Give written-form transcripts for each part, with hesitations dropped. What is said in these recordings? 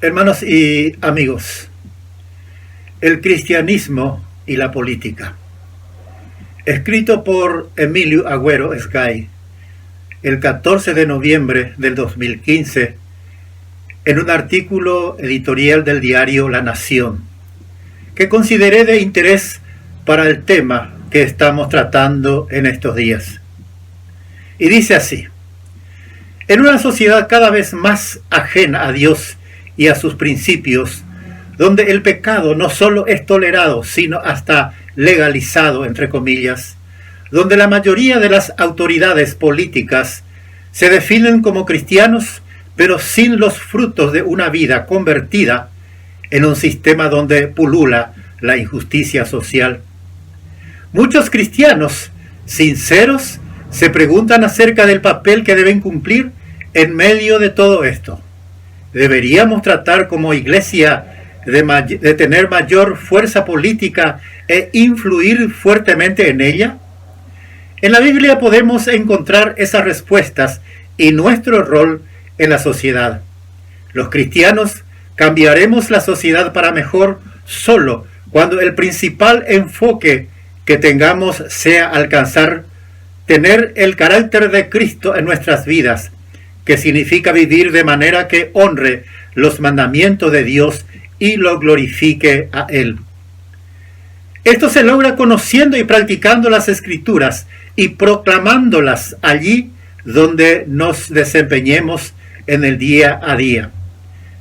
Hermanos y amigos, el cristianismo y la política. Escrito por Emilio Agüero Esgay el 14 de noviembre del 2015 en un artículo editorial del diario La Nación, que consideré de interés para el tema que estamos tratando en estos días. Y dice así: en una sociedad cada vez más ajena a Dios y a sus principios, donde el pecado no solo es tolerado, sino hasta legalizado, entre comillas, donde la mayoría de las autoridades políticas se definen como cristianos, pero sin los frutos de una vida convertida, en un sistema donde pulula la injusticia social. Muchos cristianos sinceros se preguntan acerca del papel que deben cumplir en medio de todo esto. ¿Deberíamos tratar como iglesia de tener mayor fuerza política e influir fuertemente en ella? En la Biblia podemos encontrar esas respuestas y nuestro rol en la sociedad. Los cristianos cambiaremos la sociedad para mejor solo cuando el principal enfoque que tengamos sea tener el carácter de Cristo en nuestras vidas, que significa vivir de manera que honre los mandamientos de Dios y lo glorifique a Él. Esto se logra conociendo y practicando las Escrituras y proclamándolas allí donde nos desempeñemos en el día a día.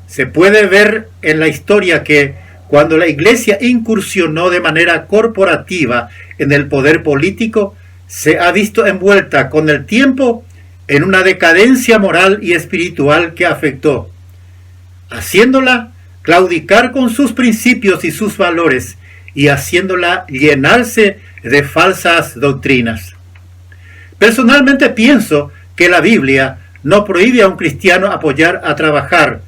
Se puede ver en la historia que cuando la Iglesia incursionó de manera corporativa en el poder político, se ha visto envuelta con el tiempo en una decadencia moral y espiritual que afectó, haciéndola claudicar con sus principios y sus valores y haciéndola llenarse de falsas doctrinas. Personalmente pienso que la Biblia no prohíbe a un cristiano apoyar a trabajar,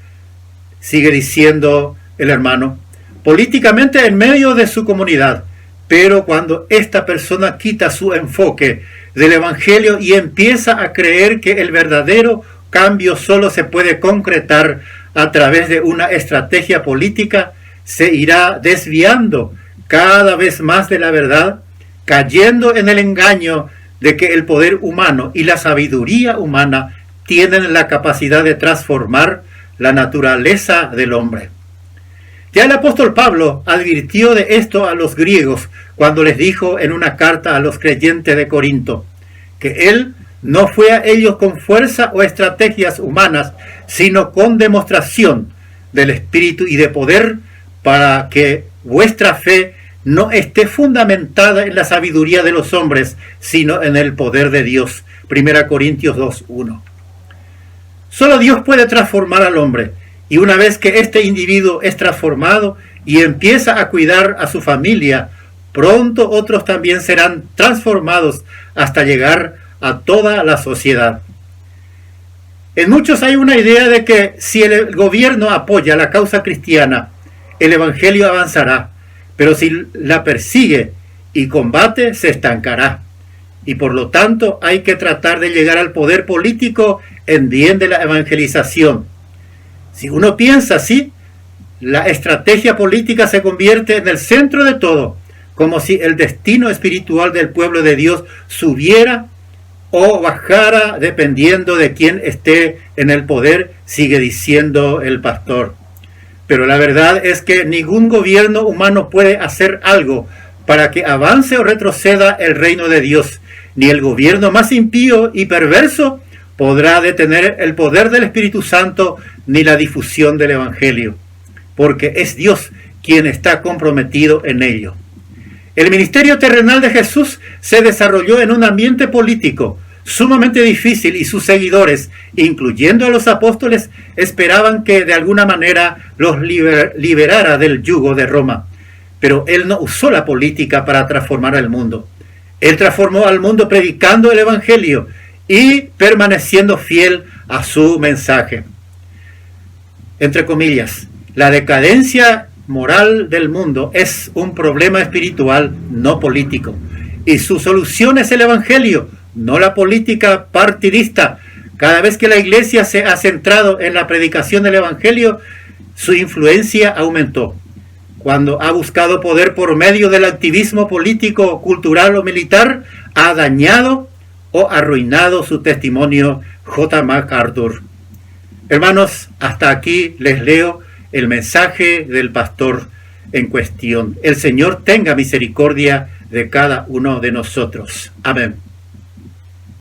sigue diciendo el hermano, políticamente en medio de su comunidad, pero cuando esta persona quita su enfoque del Evangelio y empieza a creer que el verdadero cambio solo se puede concretar a través de una estrategia política, se irá desviando cada vez más de la verdad, cayendo en el engaño de que el poder humano y la sabiduría humana tienen la capacidad de transformar la naturaleza del hombre. Ya el apóstol Pablo advirtió de esto a los griegos cuando les dijo en una carta a los creyentes de Corinto que él no fue a ellos con fuerza o estrategias humanas, sino con demostración del Espíritu y de poder, para que vuestra fe no esté fundamentada en la sabiduría de los hombres, sino en el poder de Dios. 1 Corintios 2:1. Solo Dios puede transformar al hombre, y una vez que este individuo es transformado y empieza a cuidar a su familia, pronto otros también serán transformados hasta llegar a toda la sociedad. En muchos hay una idea de que si el gobierno apoya la causa cristiana, el evangelio avanzará, pero si la persigue y combate, se estancará. Y por lo tanto hay que tratar de llegar al poder político en bien de la evangelización. Si uno piensa así, la estrategia política se convierte en el centro de todo, como si el destino espiritual del pueblo de Dios subiera o bajara dependiendo de quién esté en el poder, sigue diciendo el pastor. Pero la verdad es que ningún gobierno humano puede hacer algo para que avance o retroceda el reino de Dios. Ni el gobierno más impío y perverso podrá detener el poder del Espíritu Santo ni la difusión del Evangelio, porque es Dios quien está comprometido en ello. El ministerio terrenal de Jesús se desarrolló en un ambiente político sumamente difícil y sus seguidores, incluyendo a los apóstoles, esperaban que de alguna manera los liberara del yugo de Roma. Pero él no usó la política para transformar al mundo. Él transformó al mundo predicando el Evangelio y permaneciendo fiel a su mensaje. Entre comillas, la decadencia moral del mundo es un problema espiritual, no político. Y su solución es el Evangelio, no la política partidista. Cada vez que la iglesia se ha centrado en la predicación del Evangelio, Su influencia aumentó cuando ha buscado poder por medio del activismo político, cultural o militar. Ha dañado o arruinado su testimonio J. MacArthur. Hermanos, hasta aquí les leo el mensaje del pastor en cuestión. El Señor tenga misericordia de cada uno de nosotros. Amén.